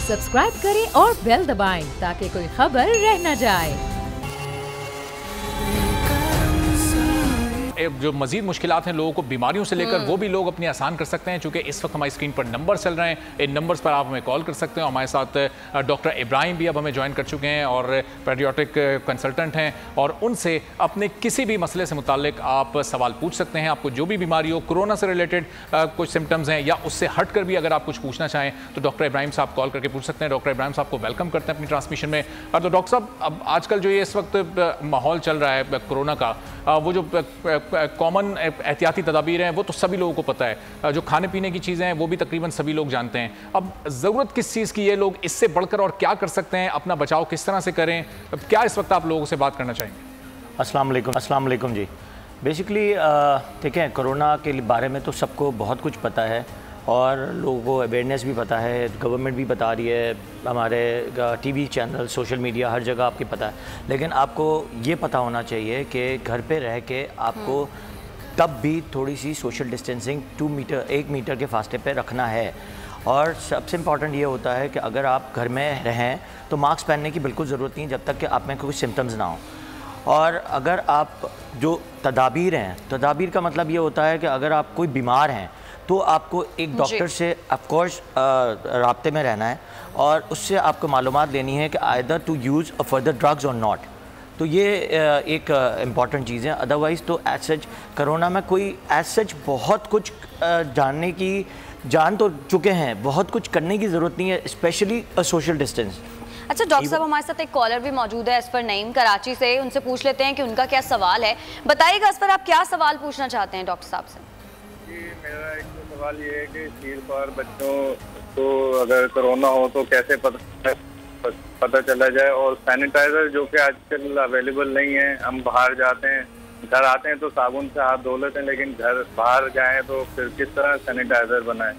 Subscribe करें और bell दबाएं ताकि कोई खबर रह न जाए। जो मजीद मुश्किलात हैं लोगों को बीमारियों से लेकर वो भी लोग अपनी आसान कर सकते हैं, चूँकि इस वक्त हमारी स्क्रीन पर नंबर चल रहे हैं, इन नंबर्स पर आप हमें कॉल कर सकते हैं। हमारे साथ डॉक्टर इब्राहिम भी अब हमें ज्वाइन कर चुके हैं और पेडियाट्रिक कंसल्टेंट हैं, और उनसे अपने किसी भी मसले से मुतालिक आप सवाल पूछ सकते हैं। आपको जो भी बीमारी हो, कोरोना से रिलेटेड कुछ सिम्टम्स हैं या उससे हट कर भी अगर आप कुछ पूछना चाहें तो डॉक्टर इब्राहिम साहब कॉल करके पूछ सकते हैं। डॉक्टर इब्राहिम साहब को वेलकम करते हैं अपनी ट्रांसमिशन में। और तो डॉक्टर साहब, अब आजकल जो ये इस वक्त माहौल चल रहा है कोरोना का, वो जो कॉमन एहतियाती तदाबीर हैं वो तो सभी लोगों को पता है, जो खाने पीने की चीज़ें हैं वो भी तकरीबन सभी लोग जानते हैं। अब ज़रूरत किस चीज़ की, ये लोग इससे बढ़कर और क्या कर सकते हैं, अपना बचाव किस तरह से करें, क्या इस वक्त आप लोगों से बात करना चाहेंगे? अस्सलाम वालेकुम जी। बेसिकली ठीक है, कोरोना के बारे में तो सबको बहुत कुछ पता है और लोगों को अवेयरनेस भी पता है, गवर्नमेंट भी बता रही है, हमारे टीवी चैनल, सोशल मीडिया, हर जगह आपकी पता है। लेकिन आपको ये पता होना चाहिए कि घर पे रह के आपको तब भी थोड़ी सी सोशल डिस्टेंसिंग 1 मीटर के फासले पे रखना है। और सबसे इम्पॉर्टेंट ये होता है कि अगर आप घर में रहें तो मास्क पहनने की बिल्कुल ज़रूरत नहीं जब तक कि आप में कोई सिम्टम्स ना हो। और अगर आप जो तदाबीर हैं, तदाबीर का मतलब ये होता है कि अगर आप कोई बीमार हैं तो आपको एक डॉक्टर से ऑफकोर्स राब्ते में रहना है और उससे आपको मालूमात लेनी है कि either to use further drugs और नॉट। तो ये एक इम्पॉर्टेंट चीज़ है। अदरवाइज़ तो एज सच कोरोना में कोई एज सच बहुत कुछ जानने की, जान तो चुके हैं, बहुत कुछ करने की ज़रूरत नहीं है, स्पेशली सोशल डिस्टेंस। अच्छा डॉक्टर साहब, हमारे साथ एक कॉलर भी मौजूद है असफर नईम कराची से, उनसे पूछ लेते हैं कि उनका क्या सवाल है। बताइएगा असफर, आप क्या सवाल पूछना चाहते हैं डॉक्टर साहब से? जी, मेरा एक तो सवाल ये है कि शीरख्वार बच्चों को अगर कोरोना हो तो कैसे पता चला जाए, और सैनिटाइजर जो कि आजकल अवेलेबल नहीं है, हम बाहर जाते हैं, घर आते हैं तो साबुन से हाथ धो लेते हैं, लेकिन घर बाहर जाएं तो फिर किस तरह सैनिटाइजर बनाएं?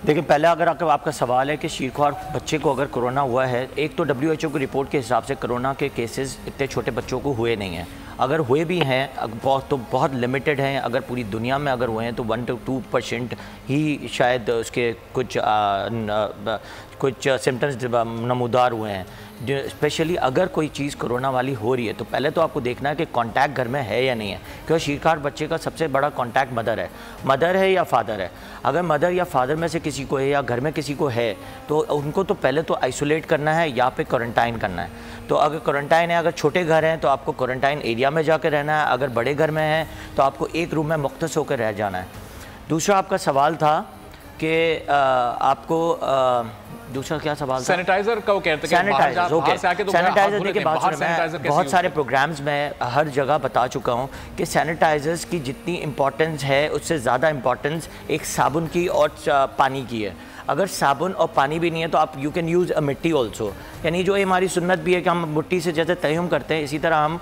देखिए, पहले अगर आपका सवाल है कि शीरख्वार बच्चे को अगर कोरोना हुआ है, एक तो WHO की रिपोर्ट के हिसाब से कोरोना के केसेस इतने छोटे बच्चों को हुए नहीं हैं। अगर हुए भी हैं तो बहुत लिमिटेड हैं। अगर पूरी दुनिया में अगर हुए हैं तो 1 to 2% ही शायद उसके कुछ सिम्टम्स नमूदार हुए हैं। स्पेशली अगर कोई चीज़ कोरोना वाली हो रही है तो पहले तो आपको देखना है कि कांटेक्ट घर में है या नहीं है, क्योंकि शीरख्वार बच्चे का सबसे बड़ा कांटेक्ट मदर है या फादर है। अगर मदर या फादर में से किसी को है या घर में किसी को है तो उनको तो पहले तो आइसोलेट करना है या फिर क्वारंटाइन करना है। तो अगर क्वारंटाइन है, अगर छोटे घर हैं तो आपको क्वारंटाइन एरिया में जाकर रहना है, अगर बड़े घर में हैं तो आपको एक रूम में मुख्तस होकर रह जाना है। दूसरा आपका सवाल था कि आपको दूसरा क्या सवाल था? सैनिटाइजर का वो कहते हैं, सैनिटाइजर, ओके। सैनिटाइजर देखिए, बहुत सारे प्रोग्राम्स में हर जगह बता चुका हूँ कि सैनिटाइजर्स की जितनी इम्पोर्टेंस है उससे ज़्यादा इम्पोर्टेंस एक साबुन की और पानी की है। अगर साबुन और पानी भी नहीं है तो आप यू कैन यूज़ अ मिट्टी ऑल्सो, यानी जो हमारी सुन्नत भी है कि हम मिट्टी से जैसे तयम्मुम करते हैं, इसी तरह हम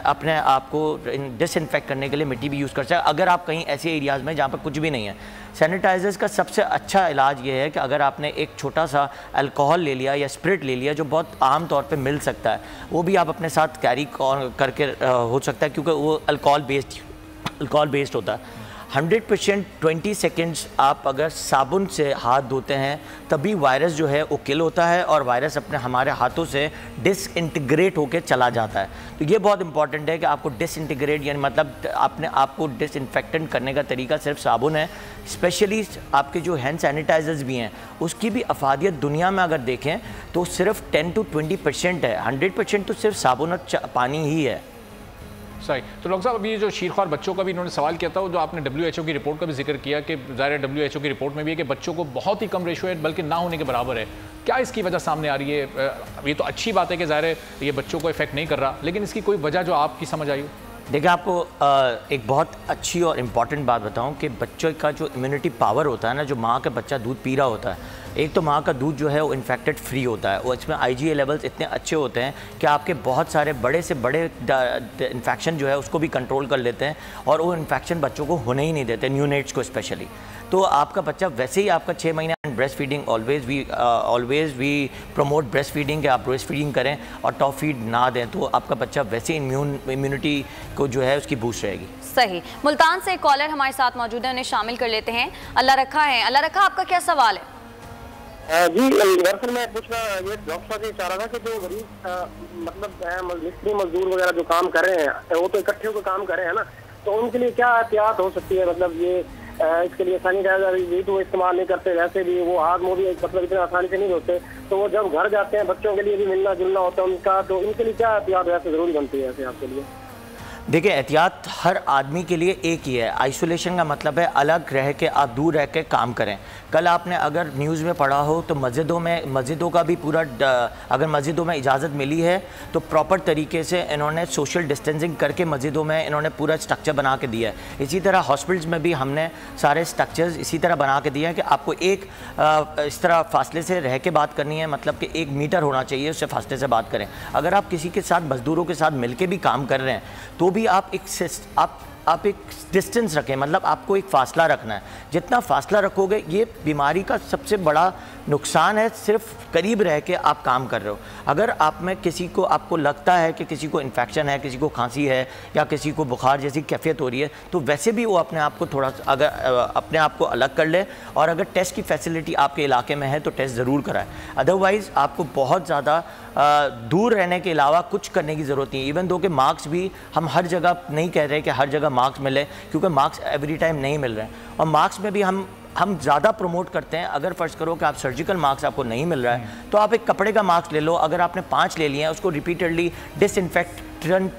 अपने आप को डिसइंफेक्ट करने के लिए मिट्टी भी यूज़ कर सकते हैं अगर आप कहीं ऐसे एरियाज़ में जहाँ पर कुछ भी नहीं है। सैनिटाइजर्स का सबसे अच्छा इलाज ये है कि अगर आपने एक छोटा सा अल्कोहल ले लिया या स्प्रिट ले लिया, जो बहुत आम तौर पे मिल सकता है, वो भी आप अपने साथ कैरी करके हो सकता है, क्योंकि वो अल्कोहल बेस्ड होता है। 100% 20 सेकेंड्स आप अगर साबुन से हाथ धोते हैं तभी वायरस जो है वो किल होता है और वायरस हमारे हाथों से डिसइंटीग्रेट होकर चला जाता है। तो ये बहुत इंपॉर्टेंट है कि आपको डिसइंटीग्रेट, यानी मतलब अपने आप को डिसइंफेक्टेंट करने का तरीका सिर्फ साबुन है। स्पेशली आपके जो हैंड सैनिटाइजर्स भी हैं उसकी भी अफादियत दुनिया में अगर देखें तो सिर्फ 10 to 20% है, 100% तो सिर्फ साबुन और पानी ही है। सही। तो डॉक्टर साहब, अभी जो शीरख्वार बच्चों का भी इन्होंने सवाल किया था, वो जो आपने WHO की रिपोर्ट का भी जिक्र किया कि ज़ाहिर WHO की रिपोर्ट में भी है कि बच्चों को बहुत ही कम रेशो है, बल्कि ना होने के बराबर है। क्या इसकी वजह सामने आ रही है? ये तो अच्छी बात है कि ज़ाहिर है ये बच्चों को इफेक्ट नहीं कर रहा, लेकिन इसकी कोई वजह जो आपकी समझ आई हो? देखिए, आपको एक बहुत अच्छी और इम्पॉर्टेंट बात बताऊं कि बच्चों का जो इम्यूनिटी पावर होता है ना, जो माँ का बच्चा दूध पी रहा होता है, एक तो माँ का दूध जो है वो इन्फेक्टेड फ्री होता है, वो इसमें IgA लेवल्स इतने अच्छे होते हैं कि आपके बहुत सारे बड़े से बड़े इन्फेक्शन जो है उसको भी कंट्रोल कर लेते हैं और वो इन्फेक्शन बच्चों को होने ही नहीं देते, न्यूनेट्स को स्पेशली। तो आपका बच्चा वैसे ही आपका 6 महीने breast feeding always we promote breast feeding, कि आप ब्रेस्ट फीडिंग करें और टॉप फीड ना दें, तो आपका बच्चा वैसे इम्यूनिटी को जो है उसकी बूस्ट रहेगी। सही। मुल्तान से एक कॉलर हमारे साथ मौजूद है, उन्हें शामिल कर लेते हैं। अल्लाह रखा है। अल्लाह रखा, आपका क्या सवाल है? जी दरअसल मैं पूछना ये डॉक्टर साहब से चाह रहा था कि जो गरीब मतलब मिस्त्री मजदूर वगैरह जो काम कर रहे हैं वो तो इकट्ठे होकर काम कर रहे हैं ना, तो उनके लिए क्या एहतियात हो सकती है? मतलब ये इसके लिए सैनिटाइजर भी तो इस्तेमाल नहीं करते, वैसे भी वो हाथ मुंह भी मतलब इतने आसानी से नहीं धोते, तो वो जब घर जाते हैं बच्चों के लिए भी मिलना जुलना होता है उनका, तो इनके लिए क्या एहतियात वैसे जरूरी बनती है ऐसे आपके लिए? देखिए, एहतियात हर आदमी के लिए एक ही है। आइसोलेशन का मतलब है अलग रह के, आप दूर रह के काम करें। कल आपने अगर न्यूज़ में पढ़ा हो तो मस्जिदों का भी पूरा, अगर मस्जिदों में इजाज़त मिली है तो प्रॉपर तरीके से इन्होंने सोशल डिस्टेंसिंग करके मस्जिदों में इन्होंने पूरा स्ट्रक्चर बना के दिया है। इसी तरह हॉस्पिटल्स में भी हमने सारे स्ट्रक्चर्स इसी तरह बना के दिए हैं कि आपको एक इस तरह फासले से रह के बात करनी है, मतलब कि 1 मीटर होना चाहिए, उससे फासले से बात करें। अगर आप किसी के साथ मजदूरों के साथ मिल के भी काम कर रहे हैं तो भी आप एक डिस्टेंस रखें, मतलब आपको एक फ़ासला रखना है। जितना फ़ासला रखोगे, ये बीमारी का सबसे बड़ा नुकसान है सिर्फ करीब रह के आप काम कर रहे हो। अगर आप में किसी को, आपको लगता है कि किसी को इन्फेक्शन है, किसी को खांसी है या किसी को बुखार जैसी कैफियत हो रही है, तो वैसे भी वो अपने आप को थोड़ा, अगर अपने आप को अलग कर ले और अगर टेस्ट की फैसिलिटी आपके इलाके में है तो टेस्ट ज़रूर कराएं। अदरवाइज़ आपको बहुत ज़्यादा दूर रहने के अलावा कुछ करने की ज़रूरत नहीं है। इवन दो कि मार्क्स भी हम हर जगह नहीं कह रहे कि हर जगह मार्क्स मिले, क्योंकि मार्क्स एवरी टाइम नहीं मिल रहे हैं। और मार्क्स में भी हम ज़्यादा प्रमोट करते हैं, अगर फ़र्ज़ करो कि आप सर्जिकल मार्क्स आपको नहीं मिल रहा है तो आप एक कपड़े का मार्क्स ले लो। अगर आपने 5 ले लिए हैं, उसको रिपीटेडली डिसइंफेक्टेंट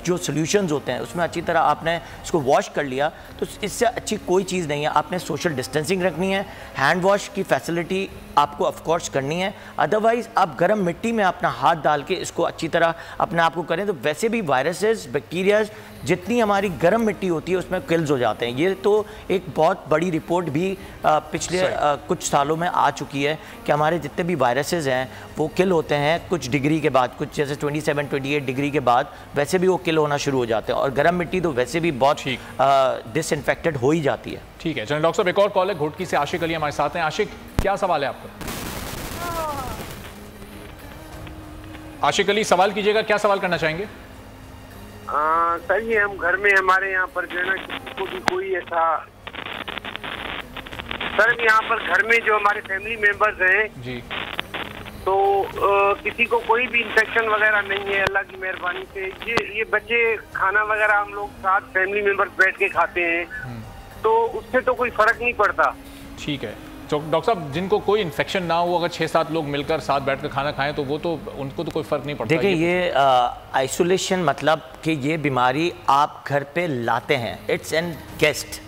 जो सॉल्यूशंस होते हैं उसमें अच्छी तरह आपने इसको वॉश कर लिया, तो इससे अच्छी कोई चीज़ नहीं है। आपने सोशल डिस्टेंसिंग रखनी है, हैंड वॉश की फैसिलिटी आपको ऑफ कोर्स करनी है। अदरवाइज़ आप गर्म मिट्टी में अपना हाथ डाल के इसको अच्छी तरह अपने आप को करें, तो वैसे भी वायरसेस, बैक्टीरियाज जितनी हमारी गर्म मिट्टी होती है उसमें किल्स हो जाते हैं। ये तो एक बहुत बड़ी रिपोर्ट भी पिछले कुछ सालों में आ चुकी है कि हमारे जितने भी वायरसेस हैं वो किल होते हैं कुछ डिग्री के बाद, कुछ जैसे 27-28 डिग्री के बाद वैसे भी वो किल होना शुरू हो जाते हैं। और गर्म मिट्टी तो वैसे भी बहुत डिसइंफेक्टेड हो ही जाती है। ठीक है, चलिए डॉक्टर साहब, एक और कॉल है घोटकी से, आशिक अली हमारे साथ हैं। आशिक, क्या सवाल है आपका? आशिक अली, सवाल कीजिएगा, क्या सवाल करना चाहेंगे? सर ये हम घर में, हमारे यहाँ पर जो है ना, किसी को भी कोई ऐसा, सर यहाँ पर घर में जो हमारे फैमिली मेंबर्स हैं जी, तो किसी को कोई भी इंफेक्शन वगैरह नहीं है अल्लाह की मेहरबानी से। ये बच्चे खाना वगैरह हम लोग साथ फैमिली मेंबर्स बैठ के खाते हैं, तो उससे तो कोई फर्क नहीं पड़ता। ठीक है, तो डॉक्टर साहब, जिनको कोई इन्फेक्शन ना हो, अगर 6-7 लोग मिलकर साथ बैठकर खाना खाएं तो वो तो उनको तो कोई फ़र्क नहीं पड़ता। देखिए, ये आइसोलेशन मतलब कि ये बीमारी आप घर पे लाते हैं, it's an guest.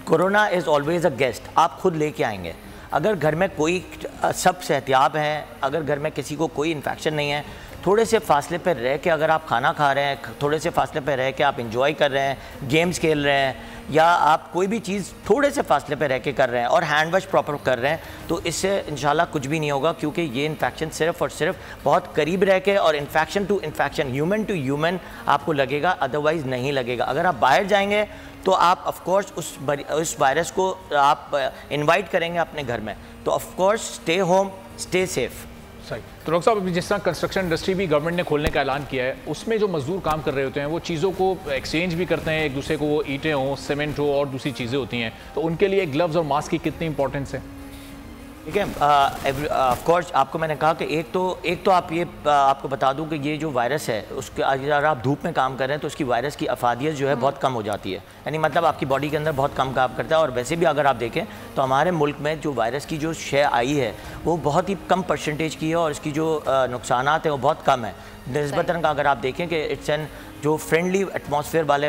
Corona is always a guest, आप खुद लेके आएंगे। अगर घर में कोई, सब सेहतियाब हैं, अगर घर में किसी को कोई इन्फेक्शन नहीं है, थोड़े से फासले पर रह के अगर आप खाना खा रहे हैं, थोड़े से फासले पर रह के आप इंजॉय कर रहे हैं, गेम्स खेल रहे हैं, या आप कोई भी चीज़ थोड़े से फासले पे रह के कर रहे हैं और हैंड वॉश प्रॉपर कर रहे हैं, तो इससे इंशाल्लाह कुछ भी नहीं होगा। क्योंकि ये इन्फेक्शन सिर्फ और सिर्फ बहुत करीब रह के, और infection to infection, human to human आपको लगेगा, अदरवाइज़ नहीं लगेगा। अगर आप बाहर जाएंगे तो आप ऑफकोर्स उस वायरस को आप इन्वाइट करेंगे अपने घर में, तो of course stay home, stay safe. सही। तो डॉक्टर साहब, जिस तरह कंस्ट्रक्शन इंडस्ट्री भी गवर्नमेंट ने खोलने का ऐलान किया है, उसमें जो मजदूर काम कर रहे होते हैं वो चीज़ों को एक्सचेंज भी करते हैं एक दूसरे को, वो ईंटें हों, सीमेंट हो और दूसरी चीज़ें होती हैं, तो उनके लिए ग्लव्स और मास्क की कितनी इंपॉर्टेंस है? ठीक है, ऑफ कोर्स आपको मैंने कहा कि एक तो आप ये आपको बता दूं कि ये जो वायरस है उसके, अगर आप धूप में काम कर रहे हैं तो उसकी वायरस की अफादियत जो है बहुत कम हो जाती है, यानी मतलब आपकी बॉडी के अंदर बहुत कम काम करता है। और वैसे भी अगर आप देखें तो हमारे मुल्क में जो वायरस की जो शय आई है वो बहुत ही कम परसेंटेज की है, और इसकी जो नुकसानात हैं वो बहुत कम है निस्बतन का। अगर आप देखें कि इट्स एन जो फ्रेंडली एटमॉस्फेयर वाले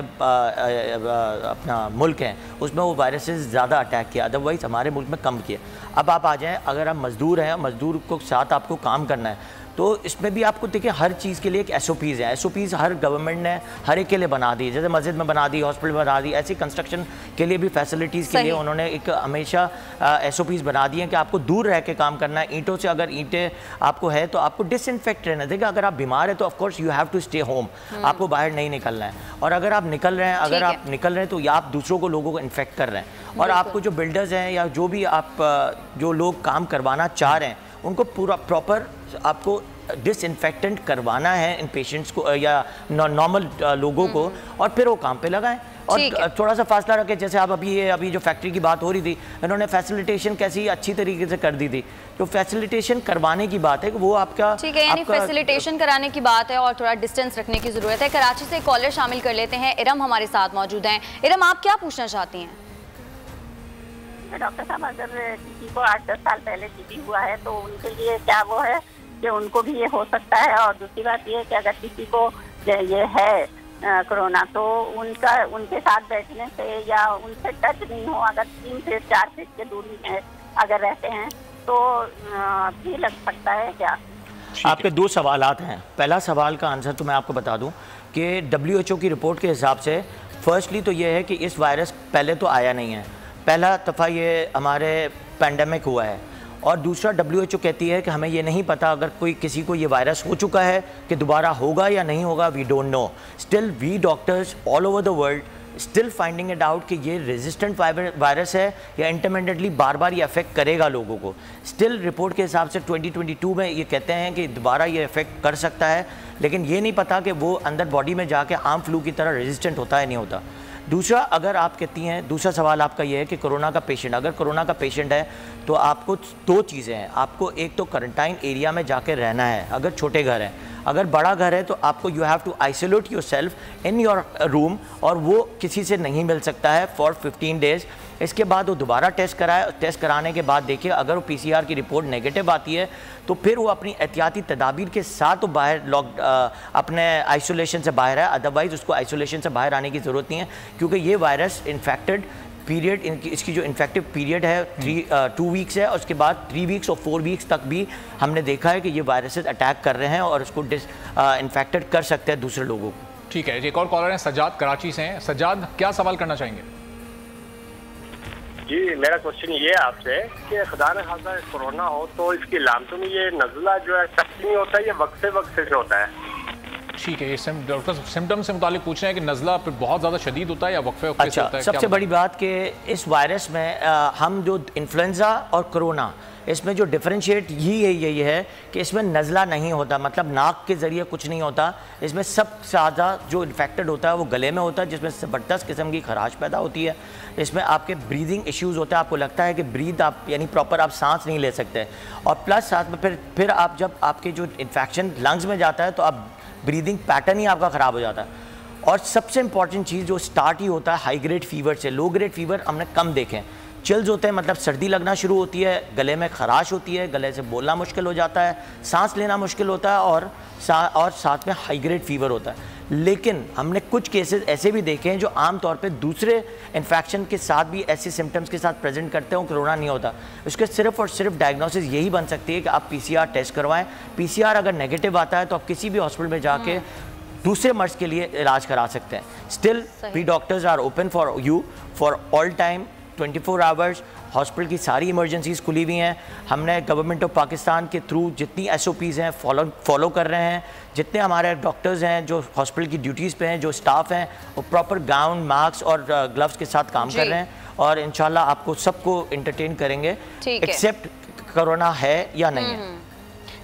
अपना मुल्क हैं उसमें वो वायरसेस ज़्यादा अटैक किया, अदरवाइज़ हमारे मुल्क में कम किया। अब आप आ जाएं, अगर आप मज़दूर हैं, मज़दूर को साथ आपको काम करना है, तो इसमें भी आपको देखिए हर चीज़ के लिए एक SOPs है। SOPs हर गवर्नमेंट ने हर एक के लिए बना दी, जैसे मस्जिद में बना दी, हॉस्पिटल में बना दी, ऐसी कंस्ट्रक्शन के लिए भी फैसिलिटीज़ के लिए उन्होंने एक हमेशा SOPs बना दिए हैं कि आपको दूर रह के काम करना है। ईंटों से अगर ईंटें आपको है तो आपको डिसइंफेक्ट रहना है। देखिए, अगर आप बीमार है तो of course you have to stay home, आपको बाहर नहीं निकलना है। और अगर आप निकल रहे हैं, तो या आप दूसरों को, लोगों को इन्फेक्ट कर रहे हैं। और आपको जो बिल्डर्स हैं या जो भी आप जो लोग काम करवाना चाह रहे हैं उनको पूरा प्रॉपर आपको डिसइंफेक्टेंट करवाना है इन पेशेंट्स को या नॉर्मल लोगों को, और फिर वो काम पे लगाएं। और थोड़ा सा फासला रखे। जैसे आप अभी जो फैक्ट्री की बात हो रही थी, इन्होंने फैसिलिटेशन कैसी अच्छी तरीके से कर दी थी। तो फैसिलिटेशन करवाने की बात है कि वो आपका ठीक है, यानी फैसिलिटेशन कराने की बात है और थोड़ा डिस्टेंस रखने की जरूरत है। कराची से कॉलर शामिल कर लेते हैं। इरम हमारे साथ मौजूद हैं। इरम, आप क्या पूछना चाहती हैं? डॉक्टर साहब, अगर किसी को 8-10 साल पहले टीबी हुआ है तो उनके लिए क्या वो है कि उनको भी ये हो सकता है? और दूसरी बात ये है कि अगर किसी को ये है कोरोना, तो उनके साथ बैठने से या उनसे टच नहीं हो, अगर 3 से 4 फीट के दूरी में अगर रहते हैं तो भी लग सकता है क्या? आपके 2 सवालात हैं। पहला सवाल का आंसर तो मैं आपको बता दूं कि WHO की रिपोर्ट के हिसाब से फर्स्टली तो ये है कि इस वायरस पहले तो आया नहीं है, पहला दफ़ा ये हमारे पैंडेमिक हुआ है। और दूसरा WHO कहती है कि हमें ये नहीं पता अगर किसी को ये वायरस हो चुका है कि दोबारा होगा या नहीं होगा, we don't know. Still we doctors all over the world still finding it out कि ये रेजिस्टेंट वायरस है या इंटरमिटेंटली बार बार ये अफेक्ट करेगा लोगों को। स्टिल रिपोर्ट के हिसाब से 2022 में ये कहते हैं कि दोबारा ये अफेक्ट कर सकता है, लेकिन ये नहीं पता कि वो अंदर बॉडी में जाके आम फ्लू की तरह रेजिस्टेंट होता है नहीं होता। दूसरा, अगर आप कहती हैं, दूसरा सवाल आपका ये है कि कोरोना का पेशेंट, अगर कोरोना का पेशेंट है तो आपको 2 चीज़ें हैं। आपको एक तो क्वारंटाइन एरिया में जाके रहना है अगर छोटे घर हैं। अगर बड़ा घर है तो आपको you have to isolate yourself in your room, और वो किसी से नहीं मिल सकता है फॉर 15 डेज़। इसके बाद वो दोबारा टेस्ट कराने के बाद देखिए, अगर वो PCR की रिपोर्ट नेगेटिव आती है तो फिर वो अपनी एहतियाती तदाबीर के साथ वो बाहर अपने आइसोलेशन से बाहर है। अदरवाइज़ उसको आइसोलेशन से बाहर आने की ज़रूरत नहीं है, क्योंकि ये वायरस इन्फेक्टेड पीरियड, इसकी जो इन्फेक्टिव पीरियड है 2 वीक्स है, और उसके बाद 3 वीक्स और 4 वीक्स तक भी हमने देखा है कि ये वायरसेस अटैक कर रहे हैं और उसको इन्फेक्टेड कर सकते हैं दूसरे लोगों को। ठीक है, एक और कॉलर हैं सज्जाद कराची से हैं। सज्जाद, क्या सवाल करना चाहेंगे? जी, मेरा क्वेश्चन ये है आपसे कि खुदा न खास्ता कोरोना हो तो इसकी अलामतों में ये नज़ला जो है सख्त नहीं होता है, ये वक्त से होता है? ठीक है, ये डॉक्टर सिम्टम से मुतालिक पूछ रहे हैं कि नज़ला बहुत ज़्यादा शदीद होता है या वक्फे अच्छा, से होता है? सबसे बड़ी बात कि इस वायरस में हम जो इन्फ्लुएंजा और कोरोना, इसमें जो डिफरेंशिएट यही है कि इसमें नज़ला नहीं होता, मतलब नाक के ज़रिए कुछ नहीं होता। इसमें सबसे ज़्यादा जो इन्फेक्टेड होता है वो गले में होता है, जिसमें ज़बरदस्त किस्म की खराश पैदा होती है। इसमें आपके ब्रीदिंग इश्यूज़ होते हैं, आपको लगता है कि आप यानी प्रॉपर आप सांस नहीं ले सकते। और प्लस साथ में फिर आप जब आपके जो इन्फेक्शन लंग्स में जाता है तो आप ब्रीदिंग पैटर्न ही आपका ख़राब हो जाता है। और सबसे इंपॉर्टेंट चीज़ जो स्टार्ट ही होता है हाई ग्रेड फीवर से। लो ग्रेड फीवर हमने कम देखें, चिल्स होते हैं, मतलब सर्दी लगना शुरू होती है, गले में खराश होती है, गले से बोलना मुश्किल हो जाता है, सांस लेना मुश्किल होता है, और साथ में हाई ग्रेड फीवर होता है। लेकिन हमने कुछ केसेस ऐसे भी देखे हैं जो आम तौर पे दूसरे इन्फेक्शन के साथ भी ऐसे सिम्टम्स के साथ प्रेजेंट करते हैं, कोरोना नहीं होता। उसके सिर्फ और सिर्फ डायग्नोसिस यही बन सकती है कि आप PCR टेस्ट करवाएं। PCR अगर नेगेटिव आता है तो आप किसी भी हॉस्पिटल में जाके दूसरे मर्ज के लिए इलाज करा सकते हैं। Still we doctors are open for you for all time, 24 hours. Hospital की सारी इमरजेंसीज खुली हुई हैं। हमने गवर्नमेंट ऑफ पाकिस्तान के थ्रू जितनी SOPs हैं फॉलो कर रहे हैं। जितने हमारे डॉक्टर्स हैं जो हॉस्पिटल की ड्यूटीज़ पे हैं, जो स्टाफ हैं, वो प्रॉपर गाउन, मास्क और ग्लव्स के साथ काम कर रहे हैं, और इंशाल्लाह आपको सबको एंटरटेन करेंगे, एक्सेप्ट कोरोना है या नहीं है।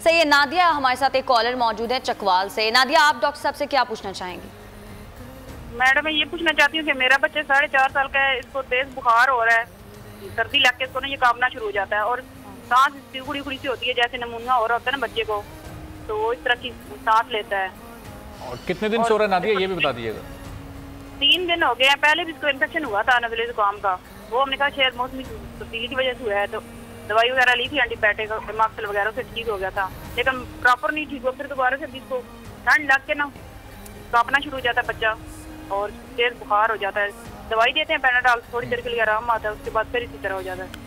सही है। नादिया हमारे साथ एक कॉलर मौजूद है चकवाल से। नादिया, आप डॉक्टर साहब से क्या पूछना चाहेंगी? मैडम, मैं ये पूछना चाहती हूँ कि मेरा बच्चा 4.5 साल का है, इसको तेज बुखार हो रहा है, सर्दी लग के इसको ना ये कांपना शुरू हो जाता है, और सांस इसकी उखड़ी सी होती है, जैसे नमूनिया हो रहा होता है ना बच्चे को, तो वो इस तरह की सांस लेता है। और कितने दिन से हो रहा है नादिया, ये भी बता दीजिएगा? 3 दिन हो गए हैं। पहले भी इसको इन्फेक्शन हुआ था नज़ले जुकाम का, वो हमने कहा शायद मौसमी तब्दीली की वजह से हुआ है, तो दवाई वगैरह ली थी, एंटीबायोटिक माक्सल वगैरह से ठीक हो गया था, लेकिन प्रॉपर नहीं ठीक हुआ। फिर दोबारा से इसको ठंड लग के ना कांपना शुरू हो जाता है बच्चा, और तेज बुखार हो जाता है। दवाई देते हैं पैनाडॉल, थोड़ी देर के लिए आराम आता है, उसके बाद फिर इसी तरह हो जाता है।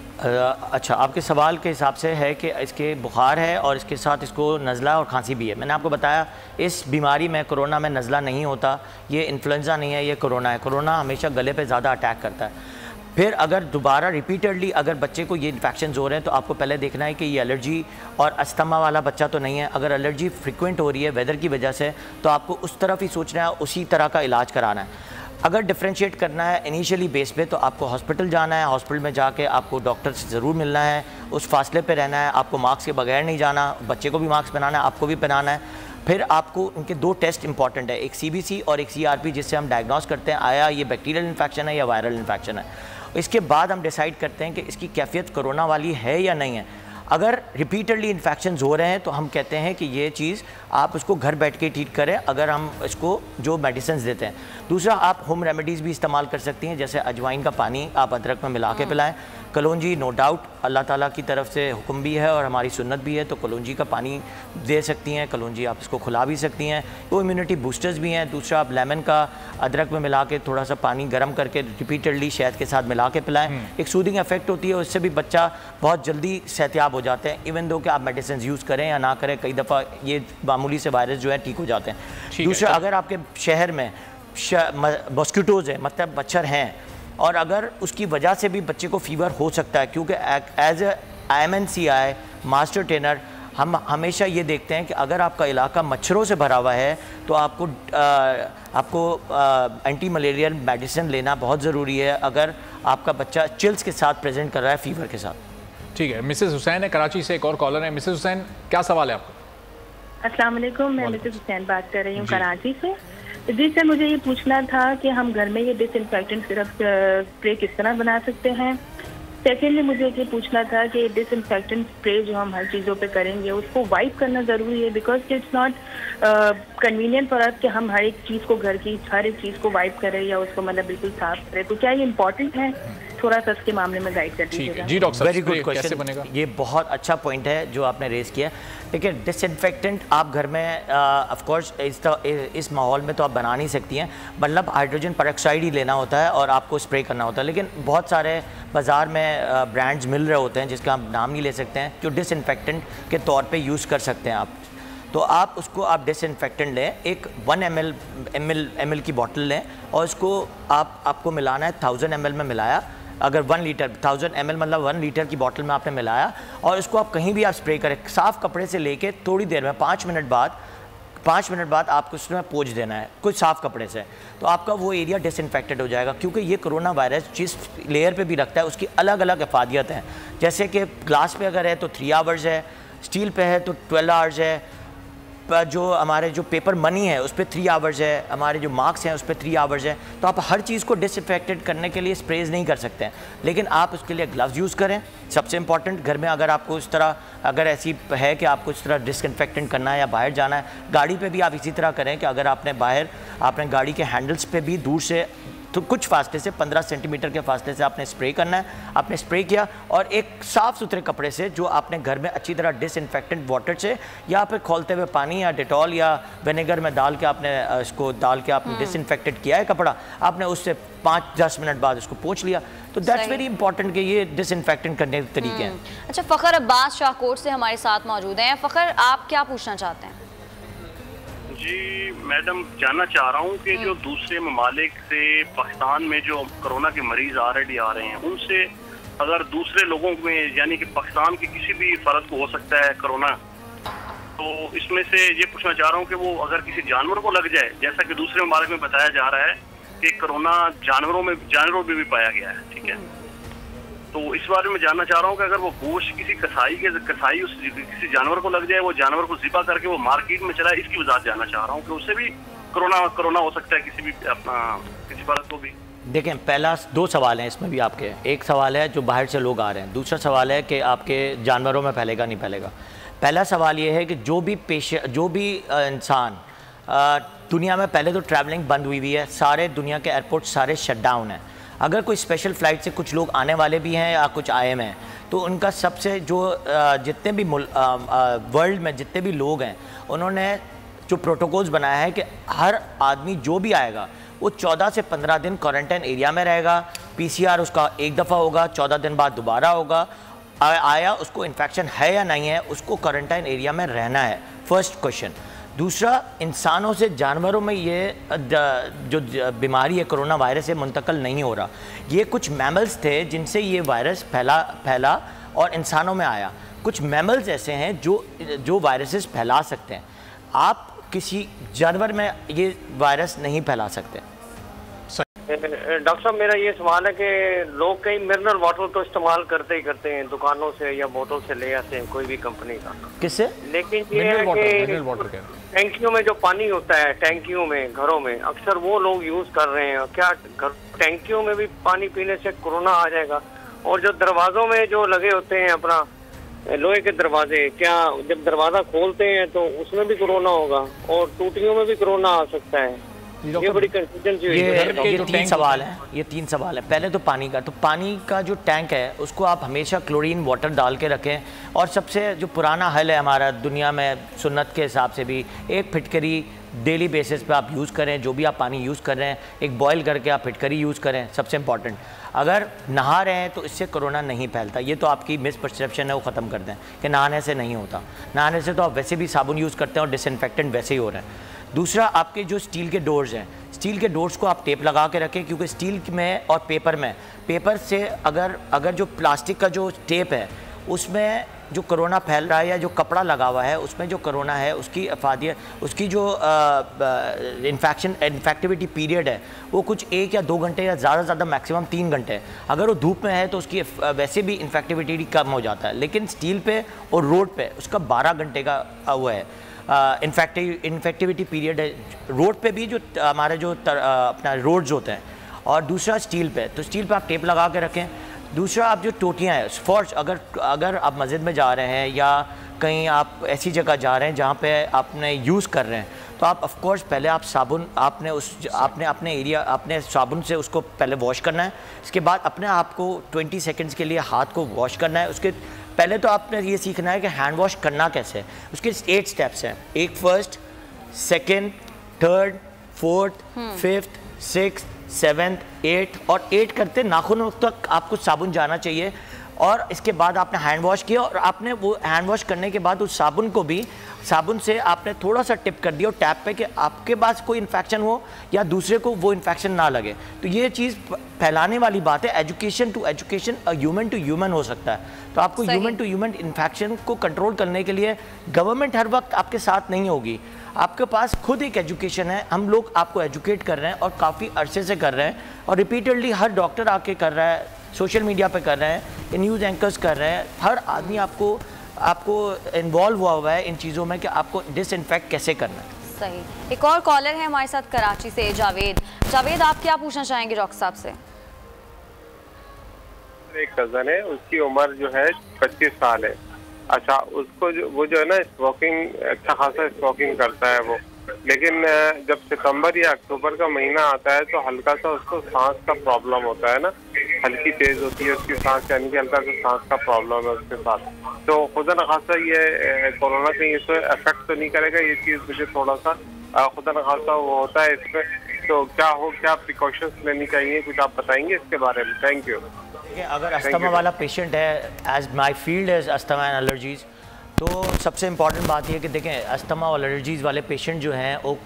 अच्छा, आपके सवाल के हिसाब से है कि इसके बुखार है और इसके साथ इसको नज़ला और खांसी भी है। मैंने आपको बताया इस बीमारी में, कोरोना में नज़ला नहीं होता, ये इन्फ्लुएंजा नहीं है, ये कोरोना है। कोरोना हमेशा गले पे ज़्यादा अटैक करता है। फिर अगर दोबारा रिपीटेडली अगर बच्चे को ये इन्फेक्शन हो रहे हैं तो आपको पहले देखना है कि ये एलर्जी और अस्थमा वाला बच्चा तो नहीं है। अगर एलर्जी फ्रिक्वेंट हो रही है वेदर की वजह से तो आपको उस तरफ ही सोचना है, उसी तरह का इलाज कराना है। अगर डिफ्रेंशिएट करना है इनिशियली बेस पे तो आपको हॉस्पिटल जाना है, हॉस्पिटल में जाके आपको डॉक्टर से ज़रूर मिलना है, उस फासले पे रहना है, आपको मास्क के बगैर नहीं जाना, बच्चे को भी मास्क पहनाना है, आपको भी पहनाना है। फिर आपको उनके 2 टेस्ट इंपॉर्टेंट है, एक CBC और एक CRP, जिससे हम डायग्नोस करते हैं आया ये बैक्टीरियल इन्फेक्शन है या वायरल इन्फेक्शन है। इसके बाद हम डिसाइड करते हैं कि इसकी कैफियत कोरोना वाली है या नहीं है। अगर रिपीटेडली इन्फेक्शंस हो रहे हैं तो हम कहते हैं कि ये चीज़ आप उसको घर बैठ के ट्रीट करें, अगर हम इसको जो मेडिसिन देते हैं। दूसरा, आप होम रेमेडीज़ भी इस्तेमाल कर सकती हैं, जैसे अजवाइन का पानी आप अदरक में मिला के पिलाएं। कलौंजी नो डाउट अल्लाह ताला की तरफ से हुक्म भी है और हमारी सुन्नत भी है, तो कलौंजी का पानी दे सकती हैं। कलौंजी आप इसको खुला भी सकती हैं, वो इम्यूनिटी बूस्टर्स भी हैं। दूसरा, आप लेमन का अदरक में मिला के थोड़ा सा पानी गर्म करके रिपीटेडली शहद के साथ मिला के पिलाएं, एक सूदिंग इफेक्ट होती है, उससे भी बच्चा बहुत जल्दी सेहतियाब हो जाते हैं। इवन दो कि आप मेडिसिन यूज़ करें या ना करें, कई दफ़ा ये मामूली से वायरस जो है ठीक हो जाते हैं। दूसरा, अगर आपके शहर में मॉस्किटोज़ हैं, मतलब मच्छर हैं, और अगर उसकी वजह से भी बच्चे को फीवर हो सकता है, क्योंकि as a IMNCI master trainer हम हमेशा ये देखते हैं कि अगर आपका इलाका मच्छरों से भरा हुआ है तो आपको एंटी मलेरियल मेडिसिन लेना बहुत ज़रूरी है, अगर आपका बच्चा चिल्स के साथ प्रेजेंट कर रहा है, फीवर के साथ। ठीक है, मिसेस हुसैन है कराची से, एक और कॉलर है। मिसेस हुसैन, क्या सवाल है आपका? अस्सलाम वालेकुम, मैं मिसेस हुसैन बात कर रही हूँ कराची से। जी सर, मुझे ये पूछना था कि हम घर में ये डिसइंफेक्टेंट सिरप स्प्रे किस तरह बना सकते हैं। सेकेंडली, मुझे ये पूछना था कि डिसइंफेक्टेंट स्प्रे जो हम हर चीज़ों पे करेंगे उसको वाइप करना ज़रूरी है, because it's not convenient for us कि हम हर एक चीज़ को, घर की हर एक चीज़ को वाइप करें या उसको मतलब बिल्कुल साफ करें। तो क्या ये इंपॉर्टेंट है? थोड़ा सा इसके मामले में गाइड कर दीजिएगा। जी डॉक्टर, वेरी गुड क्वेश्चन, ये बहुत अच्छा पॉइंट है जो आपने रेज किया। देखिए, डिसइंफेक्टेंट आप घर में ऑफ कोर्स इस माहौल में तो आप बना नहीं सकती हैं, मतलब हाइड्रोजन पेरोक्साइड ही लेना होता है और आपको स्प्रे करना होता है। लेकिन बहुत सारे बाज़ार में ब्रांड्स मिल रहे होते हैं जिसका हम नाम नहीं ले सकते हैं, जो डिसइंफेक्टेंट के तौर पे यूज़ कर सकते हैं आप। तो आप उसको आप डिसइंफेक्टेंट लें, एक 1 ml की बॉटल लें और उसको आपको मिलाना है 1000 ml में मिलाया। अगर 1 लीटर 1000 ml मतलब 1 लीटर की बॉटल में आपने मिलाया और उसको आप कहीं भी आप स्प्रे करें, साफ़ कपड़े से लेके थोड़ी देर में 5 मिनट बाद आपको उसमें पोंछ देना है कुछ साफ़ कपड़े से, तो आपका वो एरिया डिसइंफेक्टेड हो जाएगा। क्योंकि ये कोरोना वायरस जिस लेयर पे भी रखता है उसकी अलग अलग अफादियत हैं। जैसे कि ग्लास पे अगर है तो 3 आवर्स है, स्टील पे है तो 12 आवर्स है, जो हमारे जो पेपर मनी है उस पर 3 आवर्स है, हमारे जो मार्क्स हैं उस पर 3 आवर्स है। तो आप हर चीज़ को डिसइंफेक्टेड करने के लिए स्प्रेज नहीं कर सकते हैं, लेकिन आप उसके लिए ग्लव्स यूज़ करें। सबसे इंपॉर्टेंट, घर में अगर आपको इस तरह अगर ऐसी है कि आपको इस तरह डिसइंफेक्टेंट करना है या बाहर जाना है, गाड़ी पे भी आप इसी तरह करें कि अगर आपने गाड़ी के हैंडल्स पे भी दूर से तो कुछ फासले से 15 सेंटीमीटर के फासले से आपने स्प्रे करना है। आपने स्प्रे किया और एक साफ़ सुथरे कपड़े से जो आपने घर में अच्छी तरह डिसइंफेक्टेंट वाटर से या फिर खोलते हुए पानी या डेटॉल या विनेगर में डाल के आपने इसको आपने डिसइंफेक्टेड किया है कपड़ा, आपने उससे 5-10 मिनट बाद उसको पोंछ लिया। तो दैट्स वेरी इंपॉर्टेंट कि ये डिसइंफेक्टेंट करने के तरीके हैं। अच्छा, फ़खर अब्बास शाहकोट से हमारे साथ मौजूद हैं। फ़खर, आप क्या पूछना चाहते हैं? जी मैडम, जानना चाह रहा हूँ कि जो दूसरे ममालिक से पाकिस्तान में जो कोरोना के मरीज ऑलरेडी आ रहे हैं, उनसे अगर दूसरे लोगों में यानी कि पाकिस्तान के किसी भी फर्द को हो सकता है कोरोना, तो इसमें से ये पूछना चाह रहा हूँ कि वो अगर किसी जानवर को लग जाए, जैसा कि दूसरे ममालिक में बताया जा रहा है कि कोरोना जानवरों में भी पाया गया है, ठीक है, तो इस बारे में जानना चाह रहा हूँ कि अगर वो गोश्त किसी कसाई किसी जानवर को लग जाए, वो जानवर को ज़िबा करके वो मार्केट में चला, इसकी वजह जानना चाह रहा हूँ कि उससे भी कोरोना हो सकता है किसी फर्द को भी। देखें, पहला 2 सवाल हैं इसमें भी आपके। एक सवाल है जो बाहर से लोग आ रहे हैं, दूसरा सवाल है कि आपके जानवरों में फैलेगा नहीं फैलेगा। पहला सवाल ये है कि जो भी इंसान दुनिया में, पहले तो ट्रैवलिंग बंद हुई है, सारे दुनिया के एयरपोर्ट सारे शट डाउन हैं। अगर कोई स्पेशल फ़्लाइट से कुछ लोग आने वाले भी हैं या कुछ आए हैं, तो उनका सबसे जितने भी वर्ल्ड में जितने भी लोग हैं, उन्होंने जो प्रोटोकॉल्स बनाया है कि हर आदमी जो भी आएगा वो 14 से 15 दिन क्वारंटाइन एरिया में रहेगा। PCR उसका एक दफ़ा होगा, 14 दिन बाद दोबारा होगा। आया उसको इन्फेक्शन है या नहीं है, उसको क्वारंटाइन एरिया में रहना है, फर्स्ट क्वेश्चन। दूसरा, इंसानों से जानवरों में ये जो बीमारी है कोरोना वायरस है मुंतकिल नहीं हो रहा। ये कुछ मैमल्स थे जिनसे ये वायरस फैला और इंसानों में आया। कुछ मैमल्स ऐसे हैं जो वायरसेस फैला सकते हैं, आप किसी जानवर में ये वायरस नहीं फैला सकते। डॉक्टर साहब मेरा ये सवाल है कि लोग कई मिनरल वाटर तो इस्तेमाल करते ही करते हैं, दुकानों से या बोतल से ले आते हैं कोई भी कंपनी का। किससे? लेकिन ये है कि टैंकियों में जो पानी होता है, टैंकियों में घरों में अक्सर वो लोग यूज कर रहे हैं। क्या टैंकियों में भी पानी पीने से कोरोना आ जाएगा? और जो दरवाजों में जो लगे होते हैं अपना लोहे के दरवाजे, क्या जब दरवाजा खोलते हैं तो उसमें भी कोरोना होगा और टूटियों में भी कोरोना आ सकता है? ये बड़ी कंफ्यूजन ये तीन सवाल हैं। ये तीन सवाल है। पहले तो पानी का, तो पानी का जो टैंक है उसको आप हमेशा क्लोरीन वाटर डाल के रखें। और सबसे जो पुराना हल है हमारा दुनिया में सुन्नत के हिसाब से भी, एक फिटकरी डेली बेसिस पे आप यूज़ करें। जो भी आप पानी यूज़ कर रहे हैं एक बॉयल करके आप फिटकरी यूज़ करें। सबसे इंपॉर्टेंट, अगर नहा रहे हैं तो इससे कोरोना नहीं फैलता। ये तो आपकी मिसपरसेप्शन है, वो ख़त्म कर दें कि नहाने से नहीं होता। नहाने से तो आप वैसे भी साबुन यूज़ करते हैं और डिसइंफेक्टेंट वैसे ही हो रहे हैं। दूसरा, आपके जो स्टील के डोर्स हैं, स्टील के डोर्स को आप टेप लगा के रखें, क्योंकि स्टील में और पेपर से अगर जो प्लास्टिक का जो टेप है उसमें जो कोरोना फैल रहा है या जो कपड़ा लगा हुआ है उसमें जो कोरोना है उसकी उसकी जो इन्फेक्टिविटी पीरियड है वो कुछ 1 या 2 घंटे या ज़्यादा से ज़्यादा मैक्सिमम 3 घंटे है। अगर वो धूप में है तो उसकी वैसे भी इन्फेक्टिविटी कम हो जाता है, लेकिन स्टील पे और रोड पे उसका 12 घंटे का वो है इन्फेक्टिविटी पीरियड है। रोड पे भी जो हमारे जो अपना रोड्स होते हैं, और दूसरा स्टील पे, तो स्टील पे आप टेप लगा के रखें। दूसरा, आप जो टोटियाँ हैं फॉर्स, अगर आप मस्जिद में जा रहे हैं या कहीं आप ऐसी जगह जा रहे हैं जहाँ पे आपने यूज़ कर रहे हैं, तो आप ऑफ कोर्स पहले आप साबुन आपने अपने एरिया अपने साबुन से उसको पहले वॉश करना है। इसके बाद अपने आप को 20 सेकंड्स के लिए हाथ को वॉश करना है। उसके पहले तो आपने ये सीखना है कि हैंड वॉश करना कैसे है। उसके 8 स्टेप्स हैं। एक first, second, third, fourth, fifth, sixth, 7th, 8th, और 8 करते नाखूनों तक आपको साबुन जाना चाहिए। और इसके बाद आपने हैंड वॉश किया और आपने वो हैंड वॉश करने के बाद उस साबुन को भी साबुन से आपने थोड़ा सा टिप कर दिया टैप पे कि आपके पास कोई इन्फेक्शन हो या दूसरे को वो इन्फेक्शन ना लगे। तो ये चीज़ फैलाने वाली बात है। Education to education, human to human हो सकता है। तो आपको ह्यूमन टू ह्यूमन इन्फेक्शन को कंट्रोल करने के लिए गवर्नमेंट हर वक्त आपके साथ नहीं होगी। आपके पास खुद एक एजुकेशन है। हम लोग आपको एजुकेट कर रहे हैं और काफ़ी अरसे से कर रहे हैं, और रिपीटेडली हर डॉक्टर आके कर रहा है, सोशल मीडिया पे कर रहे हैं, न्यूज़ एंकर्स कर रहे हैं। हर आदमी आपको इन्वॉल्व हुआ है इन चीज़ों में कि आपको डिसइंफेक्ट कैसे करना है। सही। एक और कॉलर है हमारे साथ कराची से, जावेद, आप क्या पूछना चाहेंगे डॉक्टर साहब से? एक कजन है, उसकी उम्र जो है 25 साल है। अच्छा, उसको वो जो है ना स्मोकिंग, अच्छा खासा स्मोकिंग करता है वो, लेकिन जब सितंबर या अक्टूबर का महीना आता है तो हल्का सा उसको सांस का प्रॉब्लम होता है ना, हल्की तेज होती है उसकी सांस, यानी कि हल्का सा सांस का प्रॉब्लम है उसके साथ। तो खुदा न खासा ये कोरोना कहीं इसको अफेक्ट तो नहीं करेगा? ये चीज़ मुझे थोड़ा सा खुदा न खासा वो होता है इसमें, तो क्या प्रिकॉशंस लेनी चाहिए, कुछ आप बताएंगे इसके बारे में? Thank you. अगर अस्थमा वाला पेशेंट है, एज माई फील्ड है अस्थमा एंड एलर्जीज़, तो सबसे इम्पॉर्टेंट बात यह है कि देखें अस्थमा और एलर्जीज़ वाले पेशेंट जो हैं वो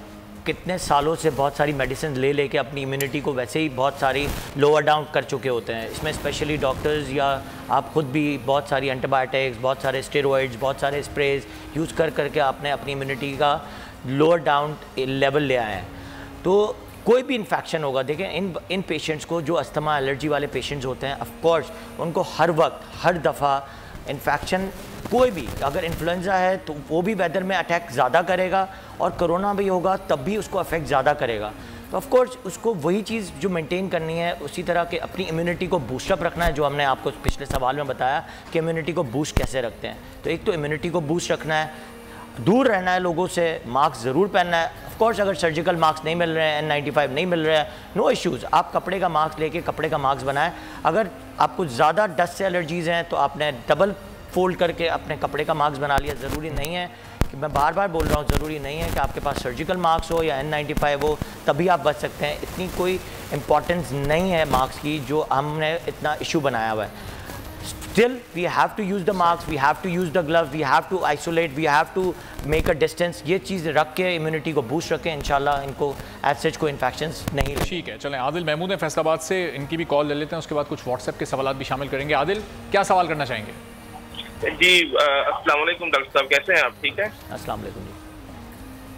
कितने सालों से बहुत सारी मेडिसिन ले लेके अपनी इम्यूनिटी को वैसे ही बहुत सारी लोअर डाउन कर चुके होते हैं। इसमें स्पेशली डॉक्टर्स या आप खुद भी बहुत सारी एंटीबायोटिक्स, बहुत सारे स्टेरॉइड्स, बहुत सारे स्प्रेज यूज़ करके आपने अपनी इम्यूनिटी का लोअर डाउन लेवल ले आए हैं। तो कोई भी इन्फेक्शन होगा, देखें इन पेशेंट्स को जो अस्थमा एलर्जी वाले पेशेंट्स होते हैं, ऑफ कोर्स उनको हर वक्त हर दफ़ा इन्फेक्शन, कोई भी अगर इन्फ्लुएंजा है तो वो भी वेदर में अटैक ज़्यादा करेगा, और कोरोना भी होगा तब भी उसको अफेक्ट ज़्यादा करेगा। तो ऑफ कोर्स उसको वही चीज़ जो मेंटेन करनी है, उसी तरह के अपनी इम्यूनिटी को बूस्टअप रखना है, जो हमने आपको पिछले सवाल में बताया कि इम्यूनिटी को बूस्ट कैसे रखते हैं। तो एक तो इम्यूनिटी को बूस्ट रखना है, दूर रहना है लोगों से, मास्क ज़रूर पहनना है। ऑफ कोर्स अगर सर्जिकल मास्क नहीं मिल रहे हैं, N95 नहीं मिल रहे हैं, नो इश्यूज़, आप कपड़े का मास्क लेके कपड़े का मास्क बनाएं। अगर आपको ज़्यादा डस्ट से एलर्जीज़ हैं तो आपने डबल फोल्ड करके अपने कपड़े का मास्क बना लिया। ज़रूरी नहीं है कि, मैं बार बार बोल रहा हूँ, ज़रूरी नहीं है कि आपके पास सर्जिकल मास्क हो या N95 हो तभी आप बच सकते हैं। इतनी कोई इम्पॉर्टेंस नहीं है मास्क की जो हमने इतना इशू बनाया हुआ है। Still, we have to use the mask, we have to use the gloves, we have to isolate, we have to make a distance। ये चीज़ रख के इम्यूनिटी को बूस्ट रखें, इंशाल्लाह इनको एज सच कोई इन्फेक्शंस नहीं। ठीक है, चलें आदिल महमूद हैं फैसलाबाद से, इनकी भी कॉल ले लेते हैं, उसके बाद कुछ व्हाट्सएप के सवाल भी शामिल करेंगे। आदिल, क्या सवाल करना चाहेंगे? जी अस्सलाम वालेकुम डॉक्टर साहब, कैसे हैं आप? ठीक है, अस्सलाम वालेकुम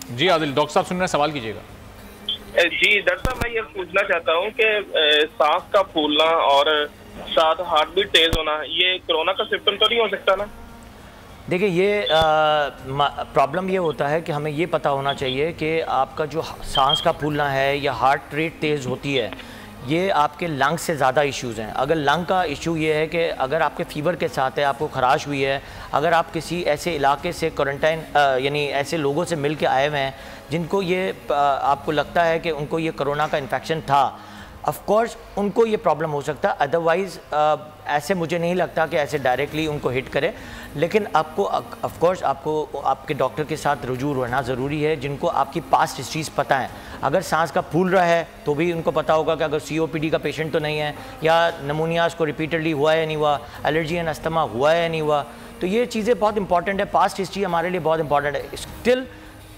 जी। जी आदिल, डॉक्टर साहब सुन रहे हैं, सवाल कीजिएगा। जी डॉक्टर साहब, मैं ये पूछना चाहता हूँ कि सांस का फूलना और साथ हार्ट बीट तेज होना, ये कोरोना का सिम्टम तो नहीं हो सकता ना? देखिए, ये प्रॉब्लम ये होता है कि हमें ये पता होना चाहिए कि आपका जो सांस का फूलना है या हार्ट रेट तेज़ होती है, ये आपके लंग से ज़्यादा इश्यूज़ हैं। अगर लंग का इशू ये है कि अगर आपके फीवर के साथ है, आपको खराश हुई है, अगर आप किसी ऐसे इलाके से क्वारंटाइन यानी ऐसे लोगों से मिल के आए हुए हैं जिनको ये आपको लगता है कि उनको ये कोरोना का इन्फेक्शन था, ऑफ कोर्स उनको ये प्रॉब्लम हो सकता है। अदरवाइज़ ऐसे मुझे नहीं लगता कि ऐसे डायरेक्टली उनको हिट करे, लेकिन आपको ऑफ कोर्स आपको आपके डॉक्टर के साथ रुजू रहना ज़रूरी है, जिनको आपकी पास्ट हिस्ट्रीज पता है। अगर सांस का फूल रहा है तो भी उनको पता होगा कि अगर COPD का पेशेंट तो नहीं है, या नमूनियाज को रिपीटेडली हुआ है या नहीं हुआ, एलर्जी एंड अस्थमा हुआ है या नहीं हुआ। तो ये चीज़ें बहुत इंपॉर्टेंट है, पास्ट हिस्ट्री हमारे लिए बहुत इंपॉर्टेंट है। Still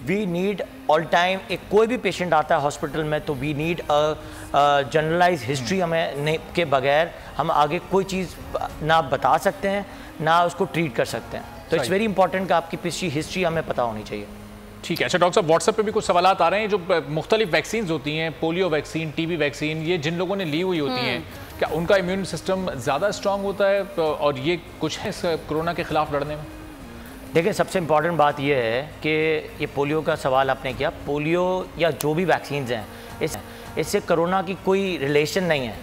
we need all time, एक कोई भी पेशेंट आता है हॉस्पिटल में तो वी नीड जनरलाइज हिस्ट्री, हमें के बगैर हम आगे कोई चीज़ ना बता सकते हैं ना उसको ट्रीट कर सकते हैं। तो इट्स वेरी इंपॉर्टेंट कि आपकी पिछली हिस्ट्री हमें पता होनी चाहिए। ठीक है। अच्छा डॉक्टर साहब, व्हाट्सएप पे भी कुछ सवाल आ रहे हैं। जो मुख्तलिफ वैक्सीन होती हैं, पोलियो वैक्सीन, TB वैक्सीन, ये जिन लोगों ने ली हुई होती हैं, क्या उनका इम्यून सिस्टम ज़्यादा स्ट्रांग होता है और ये कुछ है इस कोरोना के ख़िलाफ़ लड़ने में? देखिए, सबसे इम्पॉर्टेंट बात यह है कि ये पोलियो का सवाल आपने किया, पोलियो या जो भी वैक्सीन्स हैं इससे कोरोना की कोई रिलेशन नहीं है।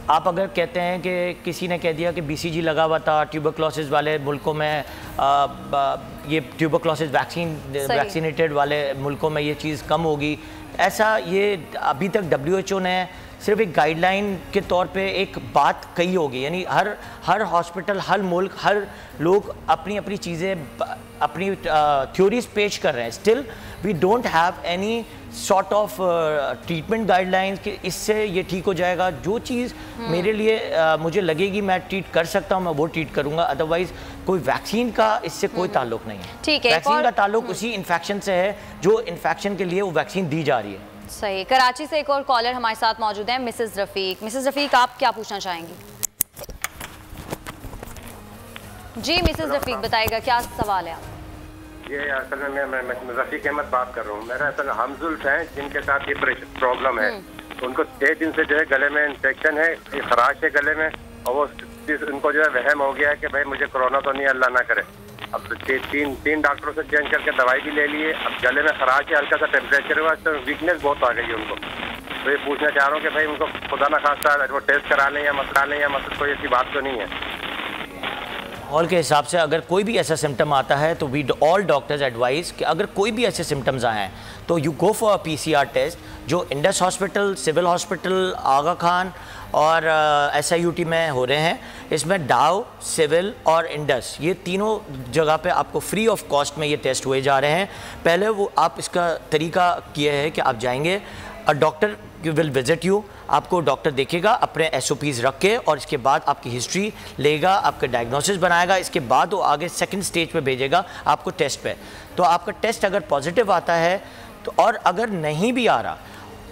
आप अगर कहते हैं कि किसी ने कह दिया कि BCG लगा हुआ था, ट्यूबरक्लोसिस वाले मुल्कों में ये ट्यूबरक्लोसिस वैक्सीनेटेड वाले मुल्कों में ये चीज़ कम होगी, ऐसा ये अभी तक WHO ने सिर्फ एक गाइडलाइन के तौर पे एक बात कही होगी। यानी हर हॉस्पिटल, हर मुल्क, हर लोग अपनी अपनी चीज़ें, अपनी थ्योरीज पेश कर रहे हैं। Still we don't have any sort of treatment guidelines कि इससे ये ठीक हो जाएगा। जो चीज़ मेरे लिए मुझे लगेगी मैं ट्रीट कर सकता हूँ, मैं वो ट्रीट करूँगा। अदरवाइज कोई वैक्सीन का इससे कोई ताल्लुक नहीं है। ठीक है, वैक्सीन का ताल्लुक उसी इन्फेक्शन से है जो इन्फेक्शन के लिए वो वैक्सीन दी जा रही है। सही। कराची से एक और कॉलर हमारे साथ मौजूद हैं, मिसेस रफीक। मिसेस रफीक, आप क्या पूछना चाहेंगी? जी मिसेस रफीक, बताइएगा क्या सवाल है आप? ये असल में मैं रफीक अहमद बात कर रहा हूँ। मेरा असल हमजुल्फ हैं जिनके साथ ये प्रॉब्लम है, उनको 6 दिन से जो है गले में इन्फेक्शन है, खराश है गले में, और वो उनको जो है वहम हो गया है कि भाई मुझे कोरोना तो नहीं, अल्लाह ना करे। अब 3 डॉक्टरों से चेंज करके दवाई भी ले लिए, अब गले में खराश है, हल्का सा टेम्परेचर हुआ, तो वीकनेस बहुत आ गई है उनको। तो ये पूछना चाह रहा हूँ कि भाई उनको खुदा ना खास्ता वो टेस्ट करा लें या मसला लें, या मतलब कोई ऐसी बात तो नहीं है? हॉल के हिसाब से अगर कोई भी ऐसा सिम्टम आता है तो वी ऑल डॉक्टर्स एडवाइस कि अगर कोई भी ऐसे सिम्टम्स आए हैं तो you go for PCR test, जो Indus hospital, civil hospital, Aga Khan और SIUT में हो रहे हैं। इसमें डाव, सिविल और इंडस, ये तीनों जगह पे आपको फ्री ऑफ कॉस्ट में ये टेस्ट हुए जा रहे हैं। पहले वो आप इसका तरीका किया है कि आप जाएंगे, a doctor will visit you, आपको डॉक्टर देखेगा अपने SOPs रख के, और इसके बाद आपकी हिस्ट्री लेगा, आपका डायग्नोसिस बनाएगा, इसके बाद वो आगे सेकंड स्टेज पे भेजेगा आपको टेस्ट पे। तो आपका टेस्ट अगर पॉजिटिव आता है तो, और अगर नहीं भी आ रहा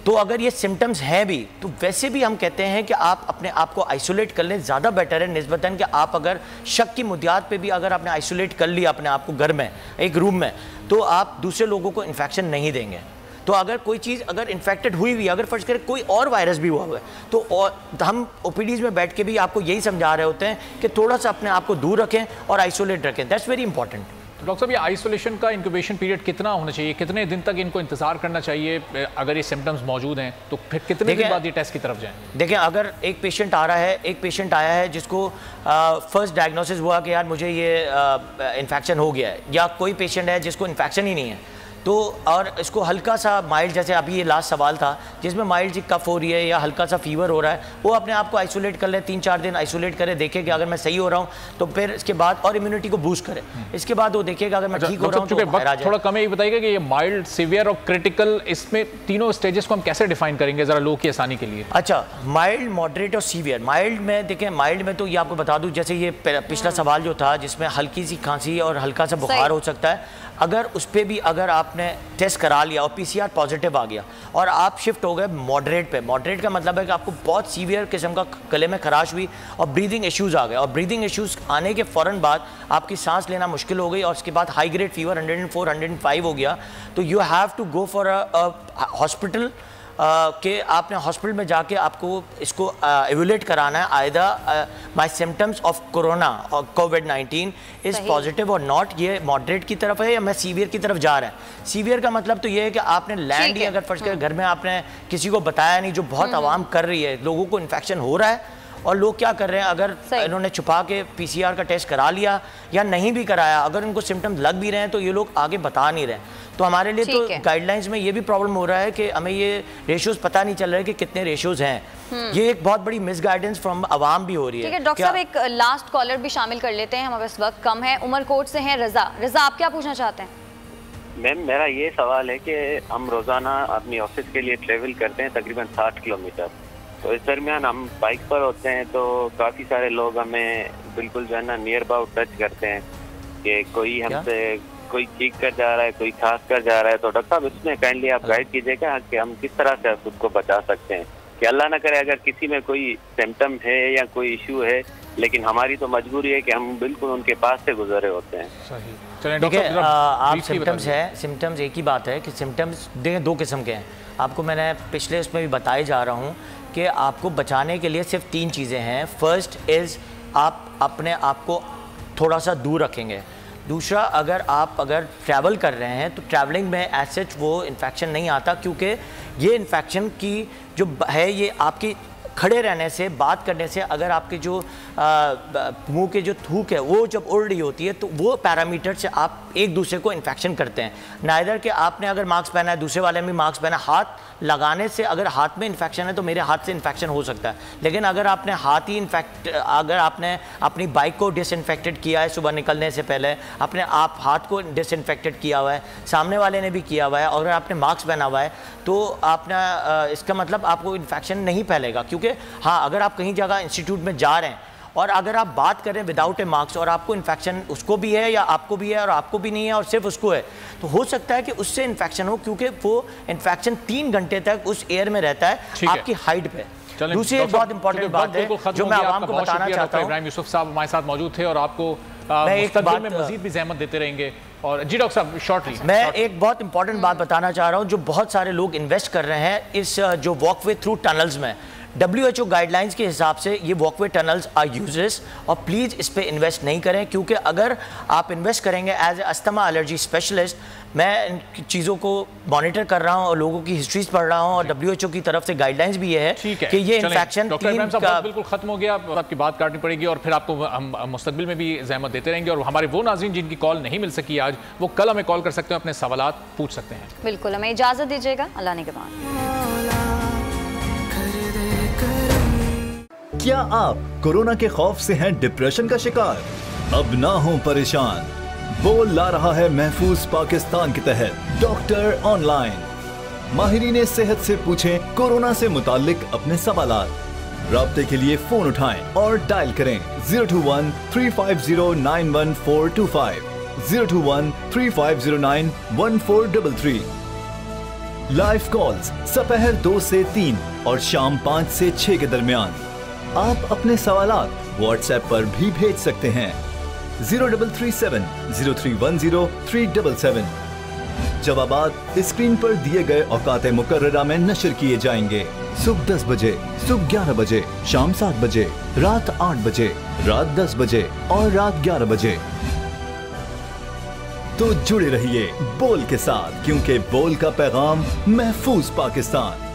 तो अगर ये सिम्टम्स हैं भी, तो वैसे भी हम कहते हैं कि आप अपने आप को आइसोलेट कर लें, ज़्यादा बेटर है निस्बतन कि आप अगर शक की बुनियाद पे भी अगर आपने आइसोलेट कर लिया अपने आप को घर में, एक रूम में, तो आप दूसरे लोगों को इन्फेक्शन नहीं देंगे। तो अगर कोई चीज़ अगर इन्फेक्टेड हुई भी, अगर फर्ज करें कोई और वायरस भी हुआ है, तो और हम OPDs में बैठ के भी आपको यही समझा रहे होते हैं कि थोड़ा सा अपने आप को दूर रखें और आइसोलेट रखें। That's very important. तो डॉक्टर साहब, ये आइसोलेशन का इंक्यूबेशन पीरियड कितना होना चाहिए? कितने दिन तक इनको इंतजार करना चाहिए? अगर ये सिम्टम्स मौजूद हैं तो फिर कितने दिन बाद ये टेस्ट की तरफ जाएं? देखें, अगर एक पेशेंट आ रहा है, एक पेशेंट आया है जिसको फर्स्ट डायग्नोसिस हुआ कि यार मुझे ये इन्फेक्शन हो गया है, या कोई पेशेंट है जिसको इन्फेक्शन ही नहीं है, तो और इसको हल्का सा माइल्ड, जैसे अभी ये लास्ट सवाल था जिसमें माइल्ड सी कफ हो रही है या हल्का सा फीवर हो रहा है, वो अपने आप को आइसोलेट कर ले, 3-4 दिन आइसोलेट करे, देखे कि अगर मैं सही हो रहा हूँ तो फिर इसके बाद और इम्यूनिटी को बूस्ट करे, इसके बाद वो देखेगा अगर मैं ठीक हो रहा हूँ तो थोड़ा कम है। ये बताइएगा कि ये माइल्ड, सीवियर और क्रिटिकल, इसमें तीनों स्टेजेस को हम कैसे डिफाइन करेंगे ज़रा लोग की आसानी के लिए? अच्छा, माइल्ड, मॉडरेट और सीवियर। माइल्ड में देखें, माइल्ड में तो ये आपको बता दूँ, जैसे ये पिछला सवाल जो था जिसमें हल्की सी खांसी और हल्का सा बुखार हो सकता है, अगर उस पर भी अगर आपने टेस्ट करा लिया और PCR पॉजिटिव आ गया और आप शिफ्ट हो गए मॉडरेट पे, मॉडरेट का मतलब है कि आपको बहुत सीवियर किस्म का गले में खराश हुई और ब्रीदिंग इश्यूज़ आ गए, और ब्रीदिंग इश्यूज़ आने के फ़ौरन बाद आपकी सांस लेना मुश्किल हो गई, और उसके बाद हाई ग्रेड फीवर 104, 105 हो गया, तो you have to go for a hospital कि आपने हॉस्पिटल में जाके आपको इसको एवेल्यूएट कराना है, either my symptoms of corona और कोविड-19 इज़ पॉजिटिव और नॉट, ये मॉडरेट की तरफ है या मैं सीवियर की तरफ जा रहा है। सीवियर का मतलब तो ये है कि आपने लैंड ही अगर फर्स्ट कर घर में आपने किसी को बताया नहीं, जो बहुत आवाम कर रही है, लोगों को इन्फेक्शन हो रहा है और लोग क्या कर रहे हैं, अगर इन्होंने छुपा के पीसीआर का टेस्ट करा लिया या नहीं भी कराया, अगर उनको सिम्टम्स लग भी रहे हैं तो ये लोग आगे बता नहीं रहे। तो हमारे लिए तो गाइडलाइंस में ये भी प्रॉब्लम हो रहा है कि हमें ये रेशियोज पता नहीं चल रहा है कि कितने रेशियोज हैं। ये एक बहुत बड़ी मिसगाइडेंस फ्रॉम अवाम भी हो रही है। ठीक है डॉक्टर साहब, एक लास्ट कॉलर भी शामिल कर लेते हैं, हमारे पास वक्त कम है। उमरकोट से हैं रजा। रजा, आप क्या पूछना चाहते हैं? मैम, मेरा ये सवाल है कि हम रोज़ाना अपनी ऑफिस के लिए ट्रेवल करते हैं तकरीबन 60 किलोमीटर, तो इस दरमियान हम बाइक पर होते हैं तो काफ़ी सारे लोग हमें बिल्कुल जो है ना नियर अबाउट टच करते हैं कि कोई हमसे कोई चीख कर जा रहा है, कोई खास कर जा रहा है। तो डॉक्टर साहब, इसमें काइंडली आप गाइड कीजिएगा कि हम किस तरह से खुद को बचा सकते हैं कि अल्लाह ना करे अगर किसी में कोई सिम्टम है या कोई इशू है, लेकिन हमारी तो मजबूरी है कि हम बिल्कुल उनके पास से गुजरे होते हैं। देखिए, आप सिम्टम्स है, सिम्टम्स एक ही बात है कि सिम्टम्स देखिए 2 किस्म के हैं। आपको मैंने पिछले उसमें भी बताए जा रहा हूँ कि आपको बचाने के लिए सिर्फ 3 चीज़ें हैं। फर्स्ट इज़ आप अपने आप को थोड़ा सा दूर रखेंगे। दूसरा, अगर ट्रैवल कर रहे हैं तो ट्रैवलिंग में एज सच वो इन्फेक्शन नहीं आता, क्योंकि ये इन्फेक्शन की जो है ये आपकी खड़े रहने से, बात करने से, अगर आपके जो मुंह के जो थूक है वो जब उड़ रही होती है तो वो पैरामीटर से आप एक दूसरे को इन्फेक्शन करते हैं। नाइदर कि आपने अगर मास्क पहना है, दूसरे वाले में मास्क पहना, हाथ लगाने से अगर हाथ में इन्फेक्शन है तो मेरे हाथ से इन्फेक्शन हो सकता है। लेकिन अगर आपने हाथ ही अगर आपने अपनी बाइक को डिसइंफेक्टेड किया है सुबह निकलने से पहले, अपने आप हाथ को डिसइंफेक्टेड किया हुआ है, सामने वाले ने भी किया हुआ है, और अगर आपने मास्क पहना हुआ है तो आपने इसका मतलब आपको इन्फेक्शन नहीं फैलेगा। क्योंकि हाँ, अगर आप कहीं जगह इंस्टीट्यूट में जा रहे हैं और अगर आप बात करें विदाउट ए मास्क और आपको इन्फेक्शन उसको भी है या आपको भी है और आपको भी नहीं है और सिर्फ उसको है, तो हो सकता है कि उससे इन्फेक्शन हो, क्योंकि वो इन्फेक्शन 3 घंटे तक उस एयर में रहता है आपकी हाइट पे। दूसरी एक बहुत इंपॉर्टेंट बात है जो मैं आवाम को बताना चाहता हूं, इब्राहिम यूसुफ साहब हमारे साथ मौजूद थे और आपको मुस्तकबिल में मजीद भी ज़हमत देते रहेंगे। और जी डॉक्टर साहब, शॉर्टली मैं एक बहुत इंपॉर्टेंट बात बताना चाह रहा हूं, जो बहुत सारे लोग इन्वेस्ट कर रहे हैं इस जो वॉकवे थ्रू टनल्स में। WHO गाइडलाइंस के हिसाब से ये वॉकवे टनल्स आर यूजलेस और प्लीज़ इस पे इन्वेस्ट नहीं करें, क्योंकि अगर आप इन्वेस्ट करेंगे as a asthma allergy specialist, मैं इन चीज़ों को मॉनिटर कर रहा हूं और लोगों की हिस्ट्रीज पढ़ रहा हूं और WHO की तरफ से गाइडलाइंस भी ये है कि ये इन्फेक्शन बिल्कुल खत्म हो गया। आपकी बात काटनी पड़ेगी और फिर आपको हम मुस्तकबिल में भी ज़हमत देते रहेंगे। और हमारे वो नाज़रीन जिनकी कॉल नहीं मिल सकी आज, वो कल हमें कॉल कर सकते हैं, अपने सवालात पूछ सकते हैं। बिल्कुल, हमें इजाज़त दीजिएगा, अल्लाह ने के बाद। क्या आप कोरोना के खौफ से हैं डिप्रेशन का शिकार? अब ना हो परेशान, बोल ला रहा है महफूज पाकिस्तान के तहत डॉक्टर ऑनलाइन। माहिरीन सेहत से पूछें कोरोना से मुताल्लिक अपने सवालात। राब्ते के लिए फोन उठाएं और डायल करें 021 350 91425 021 3509 1433। लाइव कॉल्स दोपहर 2 से 3 और शाम 5 से 6 के दरमियान। आप अपने सवालात व्हाट्सएप पर भी भेज सकते हैं 0337 0310 377। जवाबात स्क्रीन पर दिए गए औकात मुकर्ररा में नशर किए जाएंगे। सुबह 10 बजे, सुबह 11 बजे, शाम 7 बजे, रात 8 बजे, रात 10 बजे और रात 11 बजे। तो जुड़े रहिए बोल के साथ, क्योंकि बोल का पैगाम महफूज पाकिस्तान।